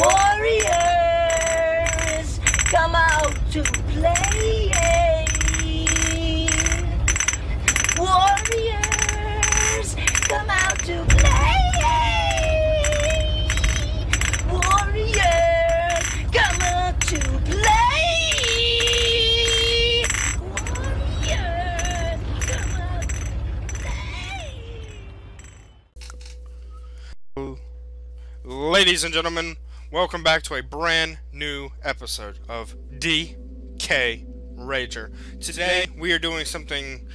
Warriors, come out to play. Warriors, come out to play. Warriors, come out to play. Warriors, come out to play. Ladies and gentlemen, welcome back to a brand new episode of DKRager. Today we are doing something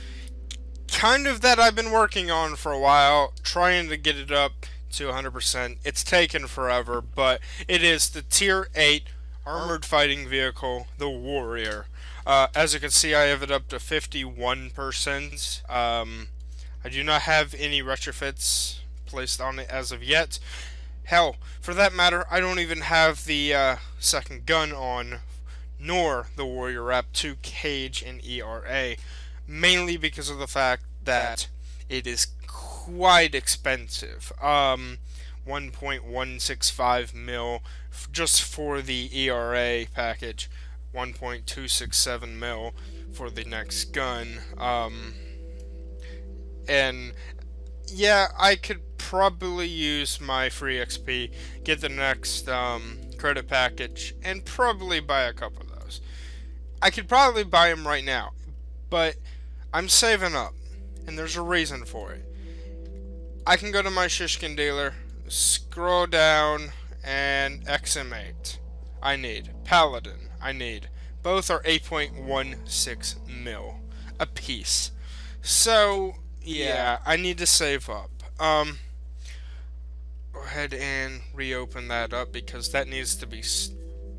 kind of that I've been working on for a while, trying to get it up to 100%. It's taken forever, but it is the Tier 8 Armored Fighting Vehicle, the Warrior. As you can see, I have it up to 51%. I do not have any retrofits placed on it as of yet. Hell, for that matter, I don't even have the second gun on, nor the Warrior Wrap 2 Cage and ERA, mainly because of the fact that it is quite expensive. 1.165 mil just for the ERA package, 1.267 mil for the next gun, and yeah, I could probably use my free XP, get the next credit package, and probably buy a couple of those. I could probably buy them right now, but I'm saving up, and there's a reason for it. I can go to my Shishkin dealer, scroll down, and XM8 I need. Paladin I need. Both are 8.16 mil a piece. So yeah, I need to save up. Go ahead and reopen that up because that needs to be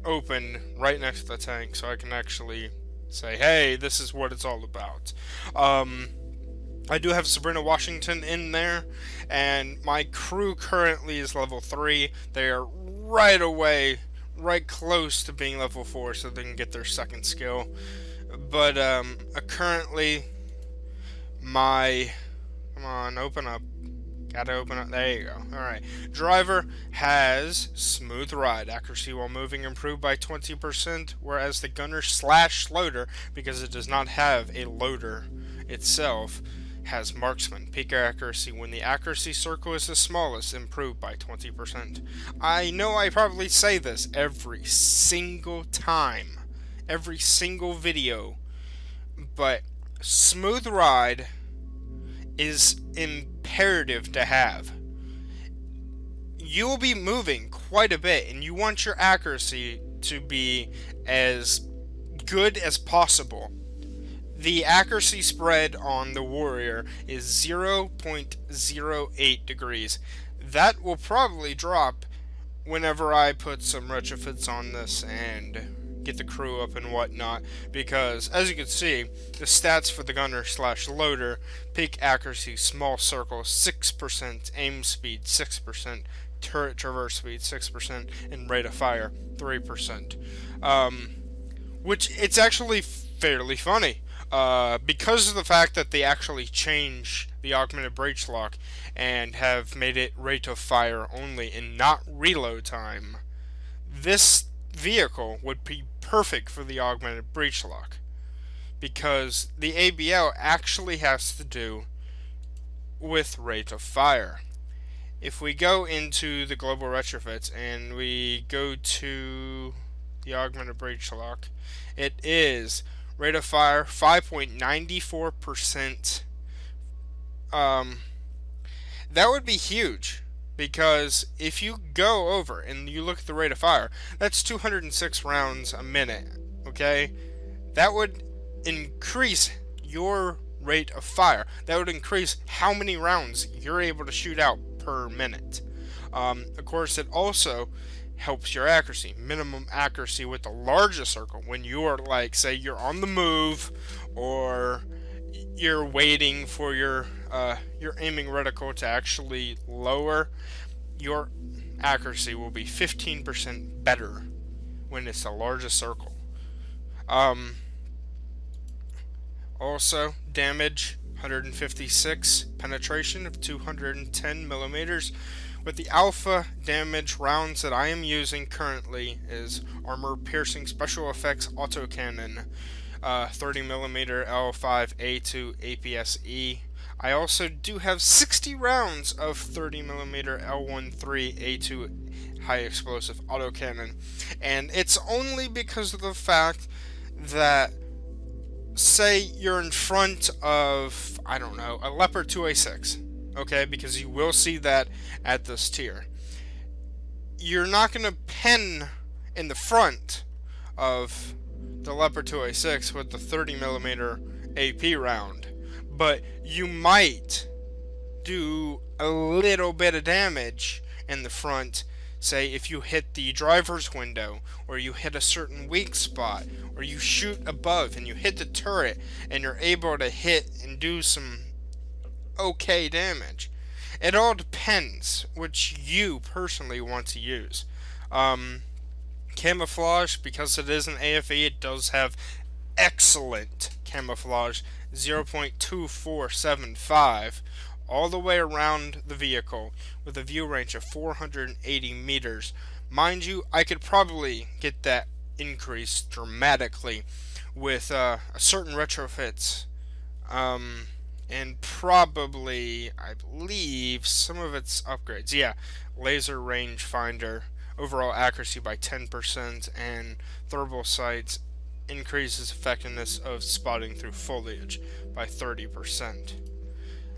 open right next to the tank so I can actually say, hey, this is what it's all about. I do have Sabrina Washington in there, and my crew currently is level 3. They are right close to being level 4 so they can get their second skill. But currently my... Come on, open up. Gotta open up. There you go. Alright. Driver has smooth ride. Accuracy while moving improved by 20%, whereas the gunner / loader, because it does not have a loader itself, has marksman. Peak accuracy when the accuracy circle is the smallest, improved by 20%. I know I probably say this every single time, every single video, but smooth ride is imperative to have. You will be moving quite a bit, and you want your accuracy to be as good as possible. The accuracy spread on the Warrior is 0.08 degrees. That will probably drop whenever I put some retrofits on this and get the crew up and whatnot, because as you can see, the stats for the gunner / loader: peak accuracy, small circle 6%, aim speed 6%, turret traverse speed 6%, and rate of fire 3%. Which it's actually fairly funny, because of the fact that they actually changed the augmented breach lock and have made it rate of fire only and not reload time. This vehicle would be perfect for the augmented breach lock, because the ABL actually has to do with rate of fire. If we go into the global retrofits and we go to the augmented breach lock, it is rate of fire 5.94%. That would be huge, because if you go over and you look at the rate of fire, that's 206 rounds a minute, okay? That would increase your rate of fire. That would increase how many rounds you're able to shoot out per minute. Of course, it also helps your accuracy. Minimum accuracy with the largest circle. When you are, like, say you're on the move, or you're waiting for your aiming reticle to actually lower, your accuracy will be 15% better when it's the largest circle. Also, damage 156, penetration of 210 millimeters, But the alpha damage rounds that I am using currently is Armor Piercing Special Effects Autocannon, 30mm L5A2 APS-E. I also do have 60 rounds of 30mm L13A2 high explosive autocannon, and it's only because of the fact that, say you're in front of, I don't know, a Leopard 2A6, okay, because you will see that at this tier. You're not going to pen in the front of the Leopard 2A6 with the 30mm AP round, but you might do a little bit of damage in the front, say if you hit the driver's window, or you hit a certain weak spot, or you shoot above and you hit the turret and you're able to hit and do some okay damage. It all depends which you personally want to use. Camouflage, because it is an AFE, it does have excellent camouflage, 0.2475 all the way around the vehicle with a view range of 480 meters. Mind you, I could probably get that increased dramatically with certain retrofits, and probably, I believe, some of its upgrades. Yeah, laser rangefinder, overall accuracy by 10%, and thermal sights increases effectiveness of spotting through foliage by 30%.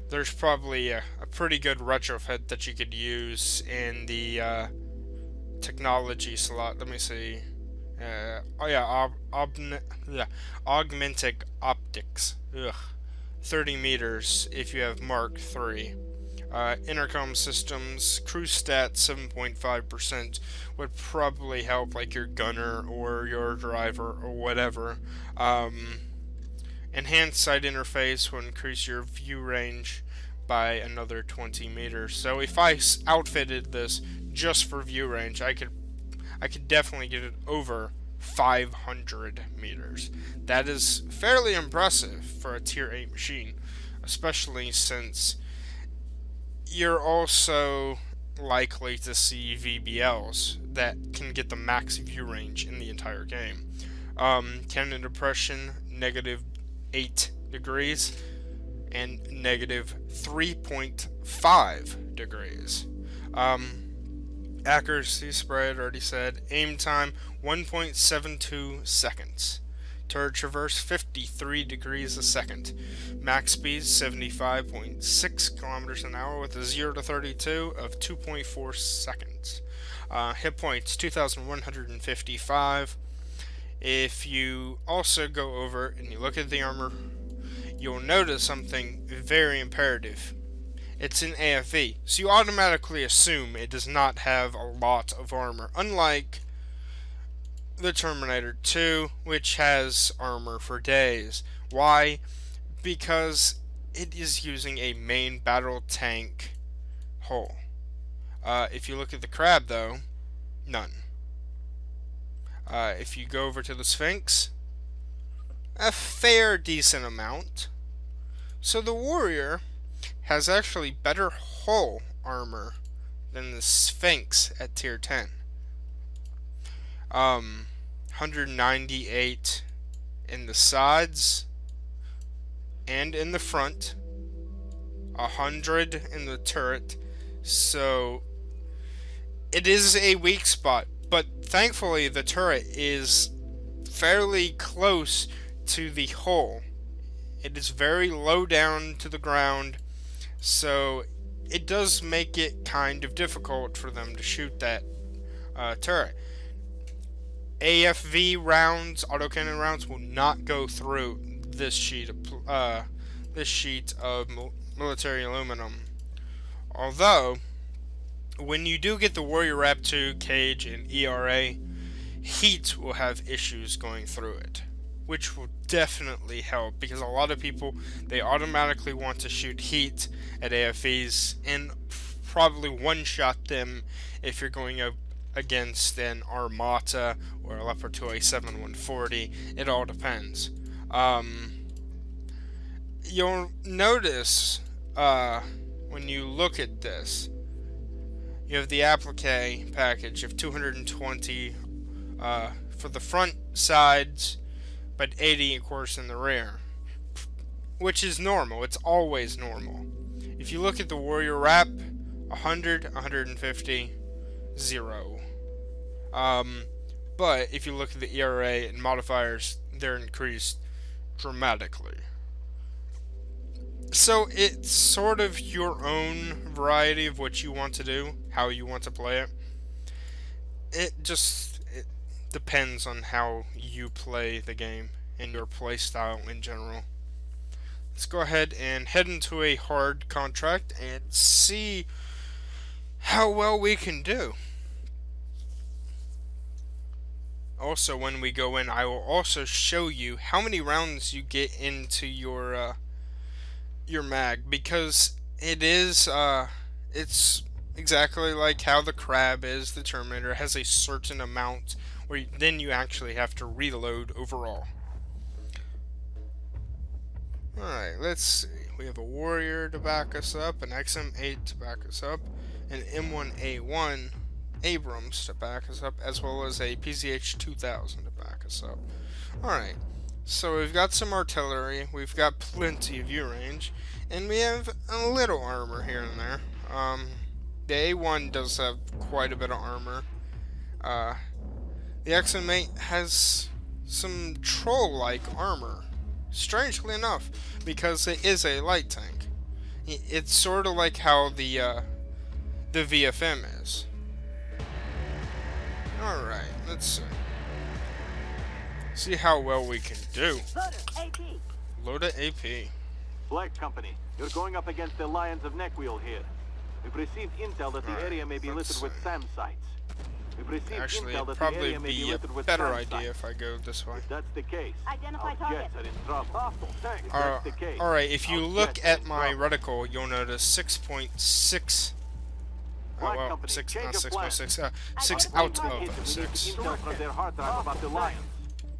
There's probably a pretty good retrofit that you could use in the technology slot. Let me see. Augmented optics. 30 meters if you have Mark III. Intercom systems, cruise stat 7.5% would probably help, like your gunner or your driver or whatever. Enhanced sight interface will increase your view range by another 20 meters. So if I outfitted this just for view range, I could definitely get it over 500 meters. That is fairly impressive for a tier 8 machine, especially since you're also likely to see VBLs that can get the max view range in the entire game. Cannon depression, -8 degrees, and -3.5 degrees. Accuracy spread, already said. Aim time, 1.72 seconds. Turret traverse, 53 degrees a second. Max speed, 75.6 kilometers an hour with a 0 to 32 of 2.4 seconds. Hit points, 2,155. If you also go over and you look at the armor, you'll notice something very imperative. It's an AFE, so you automatically assume it does not have a lot of armor, unlike the Terminator 2, which has armor for days. Why? Because it is using a main battle tank hull. If you look at the Crab, though, none. If you go over to the Sphinx, a fair decent amount. So the Warrior has actually better hull armor than the Sphinx at tier 10. 198 in the sides and in the front, 100 in the turret, so it is a weak spot, but thankfully the turret is fairly close to the hull. It is very low down to the ground, so it does make it kind of difficult for them to shoot that turret. AFV rounds, autocannon rounds, will not go through this sheet of military aluminum. Although, when you do get the Warrior Wrap 2 cage and ERA, heat will have issues going through it, which will definitely help, because a lot of people, they automatically want to shoot heat at AFVs and probably one-shot them if you're going up against an Armata or a Leopard 2A7 140. It all depends. You'll notice when you look at this, You have the applique package of 220 for the front sides, but 80 of course in the rear, which is normal. It's always normal. If you look at the warrior wrap, 100, 150, 0. But if you look at the ERA and modifiers, they're increased dramatically. So it's sort of your own variety of what you want to do, how you want to play it. It depends on how you play the game and your play style in general. Let's go ahead and head into a hard contract and see how well we can do. Also, when we go in, I will also show you how many rounds you get into your mag, because it's exactly like how the Crab is. The Terminator has a certain amount where then you actually have to reload overall. Alright, let's see. We have a Warrior to back us up, an XM8 to back us up, an M1A1 Abrams to back us up, as well as a PZH 2000 to back us up. Alright, so we've got some artillery, we've got plenty of view range, and we have a little armor here and there. The A1 does have quite a bit of armor. The XM8 has some troll-like armor, strangely enough, because it is a light tank. It's sort of like how the VFM is. Alright, let's see. See how well we can do. Loader AP. Black Company, you're going up against the Lions of Neckwheel here. We've received intel that the area may be littered with SAM sites. We've received Actually, intel it'd that the probably area may be be a littered with better SAM idea sites. if I go this way. If that's the case, Identify our target. jets are in trouble. Hostile tank. If that's the case, Alright, if you our look jets are at in my trouble. reticle, you'll notice 6.6. Black well, Company, 6, change not of plan. 6.6, 6 Identify out target. of We need 6. intel from their hard drive about the Lions.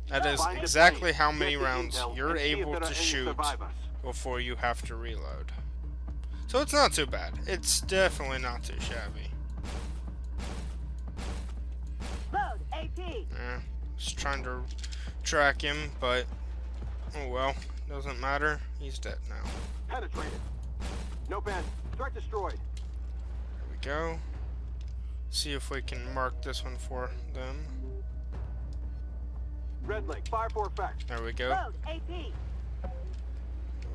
That is Find the exactly plane, how many get the rounds intel, you're and see if able there are to any shoot survivors. before you have to reload. So it's not too bad. It's definitely not too shabby. Load AP. Just trying to track him, but oh well, doesn't matter. He's dead now. Penetrated. No bend. Threat destroyed. There we go. See if we can mark this one for them. Red Lake, fire for effect. There we go. Load AP.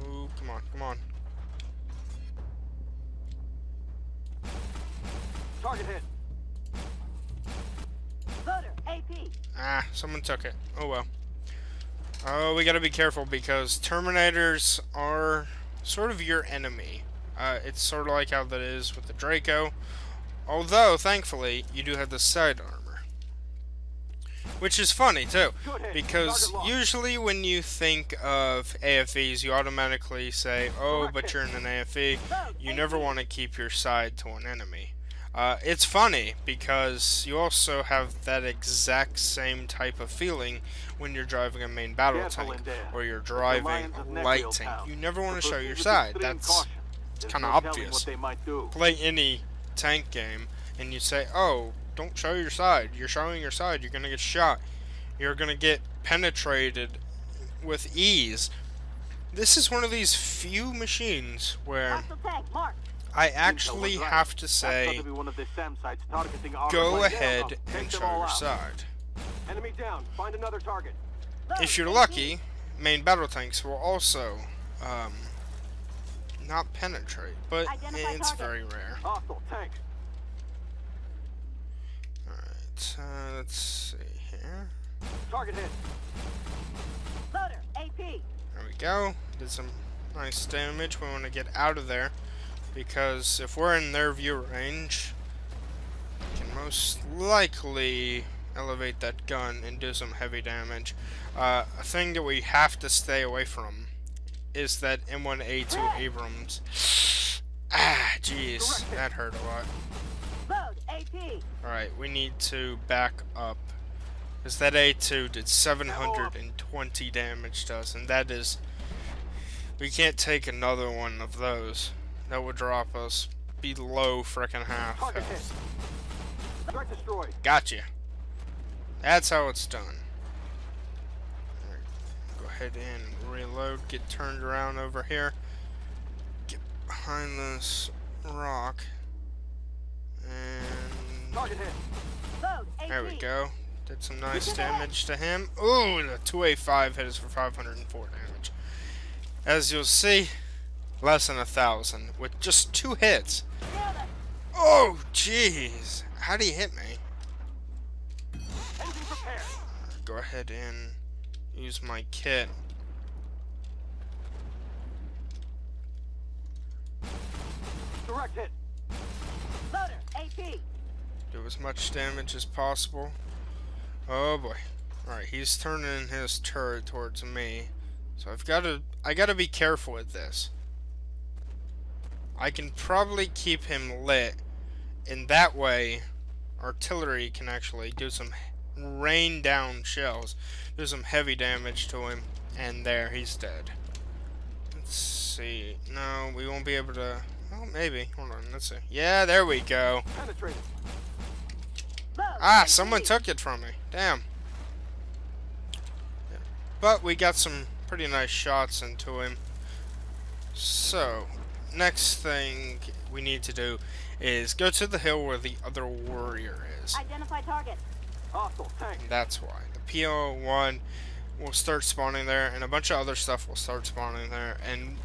Ooh, come on, come on. Target hit. Loader AP. Ah, someone took it. Oh well. Oh, we gotta be careful because Terminators are sort of your enemy. It's sort of like how that is with the Draco. Although, thankfully, you do have the side armor. Which is funny, too. Because usually when you think of AFEs, you automatically say, oh, but you're in an AFE. You never want to keep your side to an enemy. It's funny because you also have that exact same type of feeling when you're driving a main battle tank or you're driving a light tank. You never want to show your side. That's kind of obvious. Play any tank game and you say, oh, don't show your side. You're showing your side, you're gonna get shot. You're gonna get penetrated with ease. This is one of these few machines where Hostile tank marked. I actually have to say, go ahead and show your side. Enemy down. Find another target. If you're lucky, main battle tanks will also not penetrate, but it's very rare. Hostile tank. Alright, let's see here. Target hit. Loader AP. There we go. Did some nice damage. We want to get out of there because if we're in their view range, we can most likely elevate that gun and do some heavy damage. A thing that we have to stay away from is that M1A2 Abrams. Ah, jeez, that hurt a lot. Load AP. Alright, we need to back up. Because that A2 did 720 damage to us, and that is... We can't take another one of those. That would drop us below frickin' half Target hit. health. Threat destroyed. Gotcha. That's how it's done. Alright, go ahead and reload. Get turned around over here. Get behind this rock. And Load AP. there we go. Did some nice damage to him. Ooh, the 2A5 hit us for 504 damage. As you'll see, less than 1,000 with just 2 hits. Oh, jeez. How did he hit me? Engine prepared. Go ahead and use my kit. Direct hit. Loader AP. Do as much damage as possible. Oh boy. Alright, he's turning his turret towards me. So I gotta be careful with this. I can probably keep him lit. In that way, artillery can actually do some rain down shells. Do some heavy damage to him. And there, he's dead. Let's see. No, we won't be able to... Oh, maybe. Hold on, let's see. Yeah, there we go. Penetrated. Ah, someone took it from me. Damn. Yeah. But we got some pretty nice shots into him. So, next thing we need to do is go to the hill where the other warrior is. Identify target. Hostile tank. And that's why. The PO1 will start spawning there, and a bunch of other stuff will start spawning there, and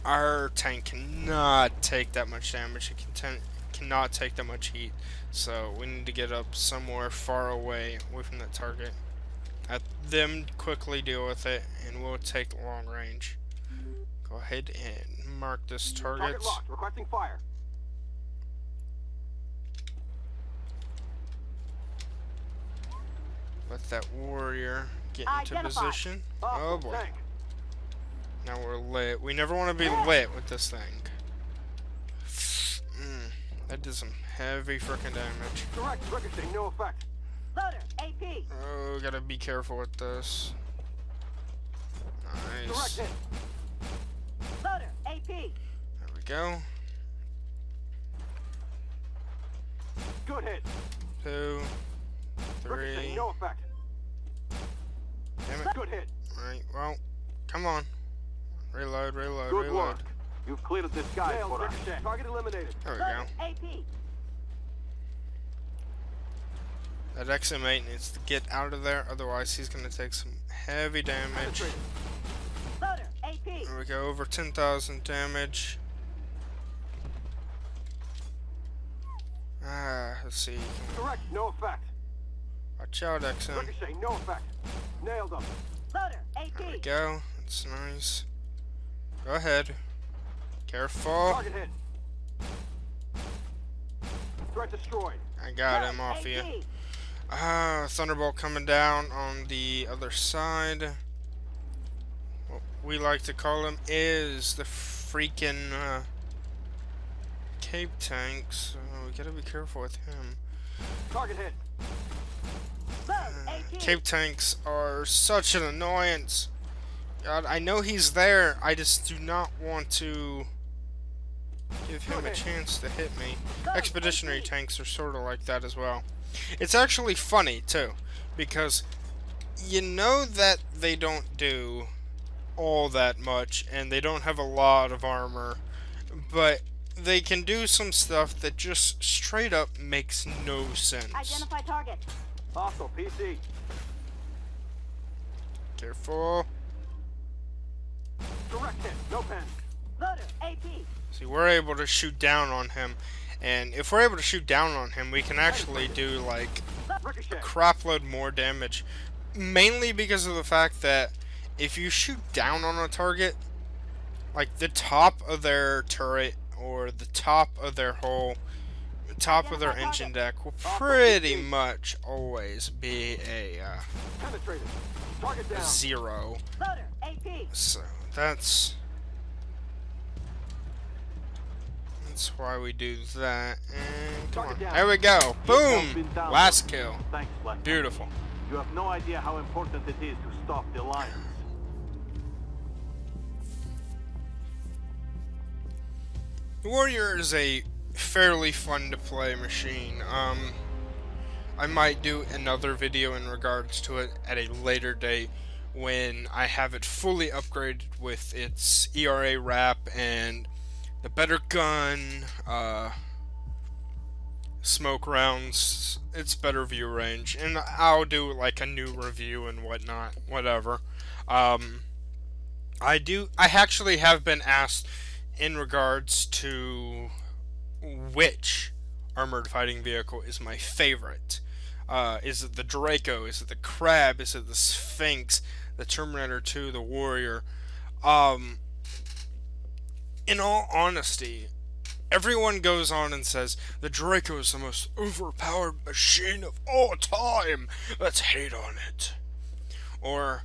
our tank cannot take that much damage. It cannot take that much heat. So we need to get up somewhere far away from that target. Let them quickly deal with it, and we'll take long range. Go ahead and mark this target. Target locked. Requesting fire. Let that warrior get into Identify. position. Oh Hostile boy. tank. Now we're lit. We never want to be lit with this thing. That did some heavy frickin' damage. Direct ricochet. No effect. Loader AP. Oh, gotta be careful with this. Direct Nice. hit. Loader AP. There we go. Good hit. 2, Ricochet. 3. No effect. Damn it. Good hit. Alright, well, come on. Reload, reload, Good reload. work. You've cleared the sky for us. Target eliminated. There we Loader go. AP. That XM8 needs to get out of there, otherwise he's gonna take some heavy damage. Penetrated. Loader AP. There we go, over 10,000 damage. Let's see. Direct. No effect. Watch out, XM. Ricochet. No effect. Nailed them. Loader AP. There we go. That's nice. Go ahead. Careful. Target hit. Threat destroyed. I got him off you. Thunderbolt coming down on the other side. What we like to call him is the freaking Cape Tank, so we gotta be careful with him. Target hit. Load AP. Cape Tanks are such an annoyance. God, I know he's there, I just do not want to give him a chance to hit me. Expeditionary tanks are sort of like that as well. It's actually funny, too, because you know that they don't do all that much, and they don't have a lot of armor, but they can do some stuff that just straight up makes no sense. Identify target. Hostile PC. Careful. Direct hit. No pen. Loader AP. See, we're able to shoot down on him, and if we're able to shoot down on him, we can actually do, like, Ricochet. crapload more damage. Mainly because of the fact that if you shoot down on a target, like the top of their turret or the top of their hull, the top of their engine deck will pretty much always be a Penetrated. Target down. 0. Loader AP. So that's why we do that. And come on, there we go. Boom! Last kill. Thanks, Black. Beautiful. You have no idea how important it is to stop the Alliance. The Warrior is a fairly fun to play machine. I might do another video in regards to it at a later date when I have it fully upgraded with its ERA wrap and the better gun, smoke rounds, its better view range, and I'll do like a new review and whatnot, whatever. I actually have been asked in regards to which armored fighting vehicle is my favorite. Is it the Draco? Is it the Crab? Is it the Sphinx? The Terminator 2? The Warrior? In all honesty, everyone goes on and says, the Draco is the most overpowered machine of all time. Let's hate on it. Or,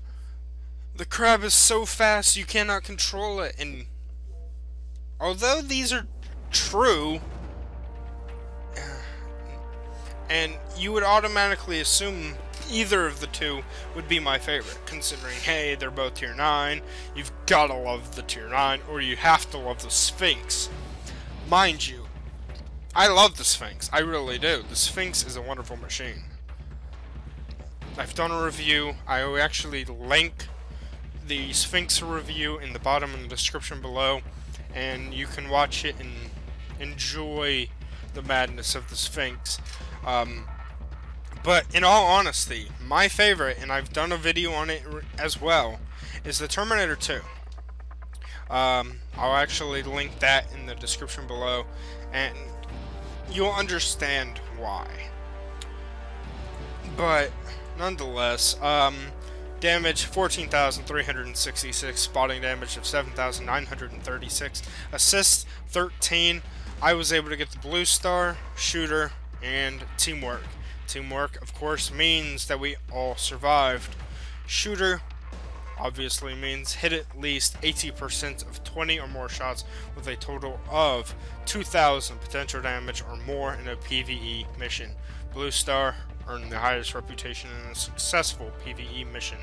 the Crab is so fast you cannot control it. And although these are true, and you would automatically assume either of the two would be my favorite, considering, hey, they're both tier 9, you've gotta love the tier 9, or you have to love the Sphinx. Mind you, I love the Sphinx, I really do. The Sphinx is a wonderful machine. I've done a review. I will actually link the Sphinx review in the bottom in the description below, and you can watch it and enjoy the madness of the Sphinx. But in all honesty, my favorite, and I've done a video on it as well, is the Terminator 2. I'll actually link that in the description below, and you'll understand why. But nonetheless, damage 14,366, spotting damage of 7,936, assists 13. I was able to get the blue star, shooter, and teamwork. Teamwork, of course, means that we all survived. Shooter obviously means hit at least 80% of 20 or more shots with a total of 2,000 potential damage or more in a PvE mission. Blue star, earning the highest reputation in a successful PvE mission.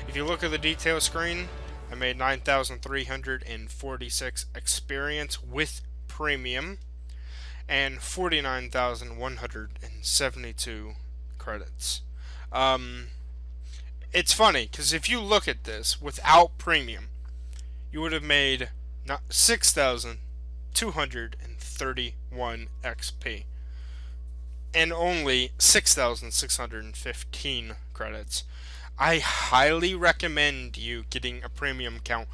If you look at the detail screen, I made 9,346 experience with premium and 49,172 credits. It's funny because if you look at this without premium, you would have made 6,231 XP and only 6,615 credits. I highly recommend you getting a premium account.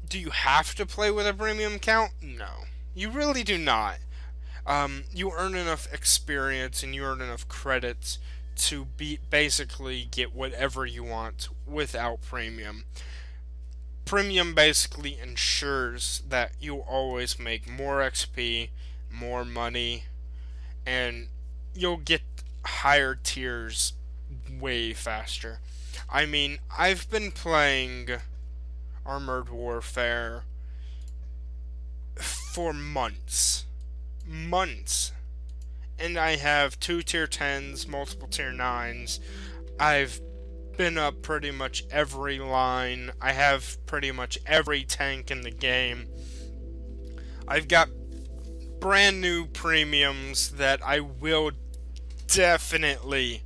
Do you have to play with a premium account? No, you really do not. You earn enough experience and you earn enough credits to basically get whatever you want without premium. Premium basically ensures that you always make more XP, more money, and you'll get higher tiers way faster. I mean, I've been playing Armored Warfare for months, and I have 2 tier 10s, multiple tier 9s. I've been up pretty much every line. I have pretty much every tank in the game. I've got brand new premiums that I will definitely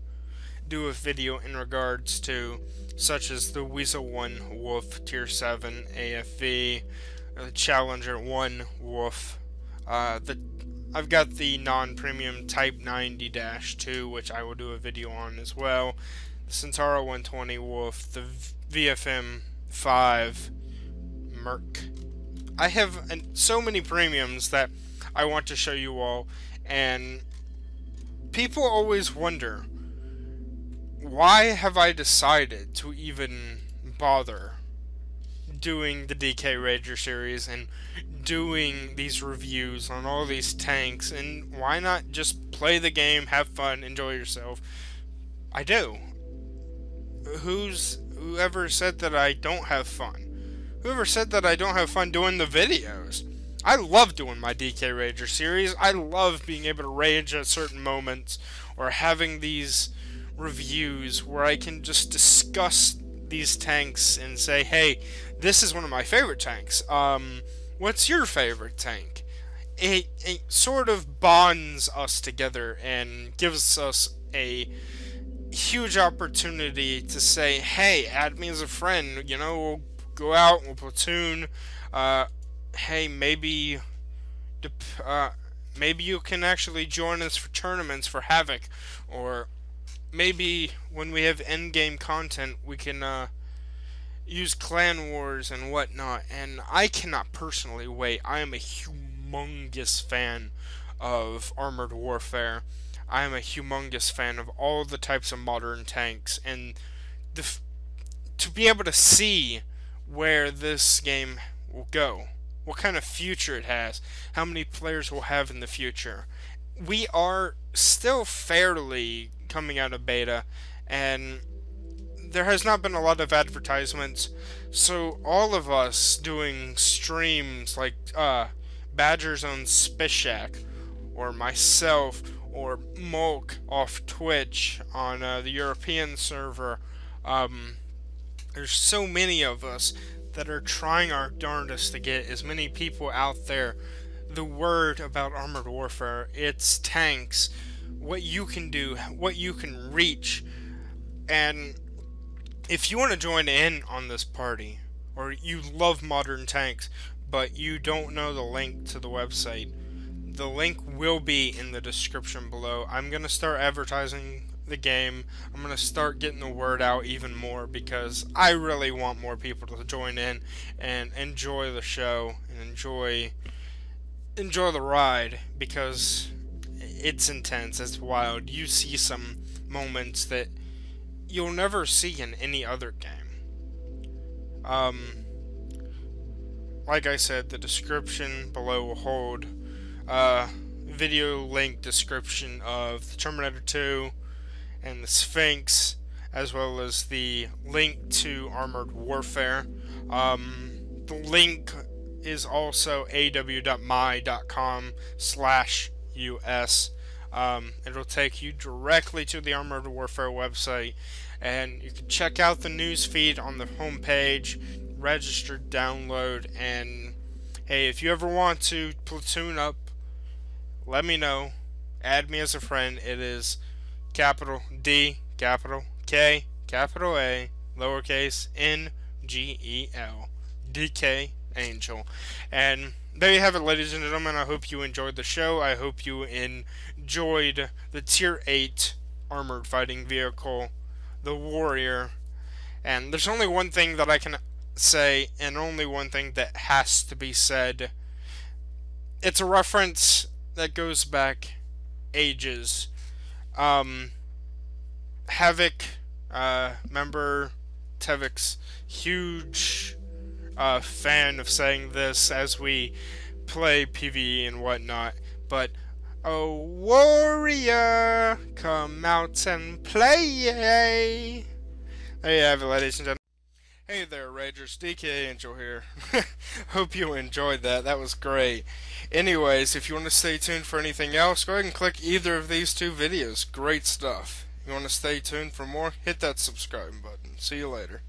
do a video in regards to, such as the Weasel 1 Wolf tier 7 AFV, the Challenger 1 Wolf, I've got the non-premium Type 90-2, which I will do a video on as well, the Centauro 120 Wolf, the VFM 5 Merc. I have so many premiums that I want to show you all, and people always wonder, why have I decided to even bother doing the DKRager series and doing these reviews on all these tanks, and why not just play the game, have fun, enjoy yourself? I do. Whoever said that I don't have fun? Whoever said that I don't have fun doing the videos? I love doing my DKRager series. I love being able to rage at certain moments, or having these reviews where I can just discuss these tanks and say, hey, this is one of my favorite tanks. What's your favorite tank? it sort of bonds us together and gives us a huge opportunity to say, hey, add me as a friend, you know, we'll go out, we'll platoon, hey, maybe you can actually join us for tournaments for Havoc, or maybe when we have endgame content, we can use clan wars and whatnot. And I cannot personally wait. I am a humongous fan of Armored Warfare. I am a humongous fan of all the types of modern tanks, and to be able to see where this game will go, what kind of future it has, how many players we'll have in the future. We are still fairly coming out of beta, and there has not been a lot of advertisements, so all of us doing streams like Badger's own Spishak, or myself, or Mulk off Twitch on the European server, there's so many of us that are trying our darndest to get as many people out there the word about Armored Warfare, its tanks, what you can do, what you can reach. And if you want to join in on this party, or you love modern tanks but you don't know the link to the website, the link will be in the description below. I'm going to start advertising the game. I'm going to start getting the word out even more, because I really want more people to join in and enjoy the show and enjoy the ride, because it's intense, it's wild. You see some moments that you'll never see in any other game. Like I said, the description below will hold video link description of the Terminator 2 and the Sphinx, as well as the link to Armored Warfare. The link is also aw.my.com/us. It'll take you directly to the Armored Warfare website, and you can check out the news feed on the homepage, register, download, and hey, if you ever want to platoon up, let me know. Add me as a friend. It is capital D, capital K, capital A, lowercase NGEL, DKAngel. And there you have it, ladies and gentlemen. I hope you enjoyed the show. I hope you enjoyed the Tier 8 armored fighting vehicle, the Warrior. And there's only one thing that I can say, and only one thing that has to be said. It's a reference that goes back ages. Havoc, member Tevic's huge fan of saying this as we play PvE and whatnot, but oh, warrior, come out and play. There you have it, ladies and gentlemen. Hey there, Ragers, DKAngel here. Hope you enjoyed that. That was great. Anyways, if you want to stay tuned for anything else, go ahead and click either of these two videos. Great stuff. If you want to stay tuned for more, hit that subscribe button. See you later.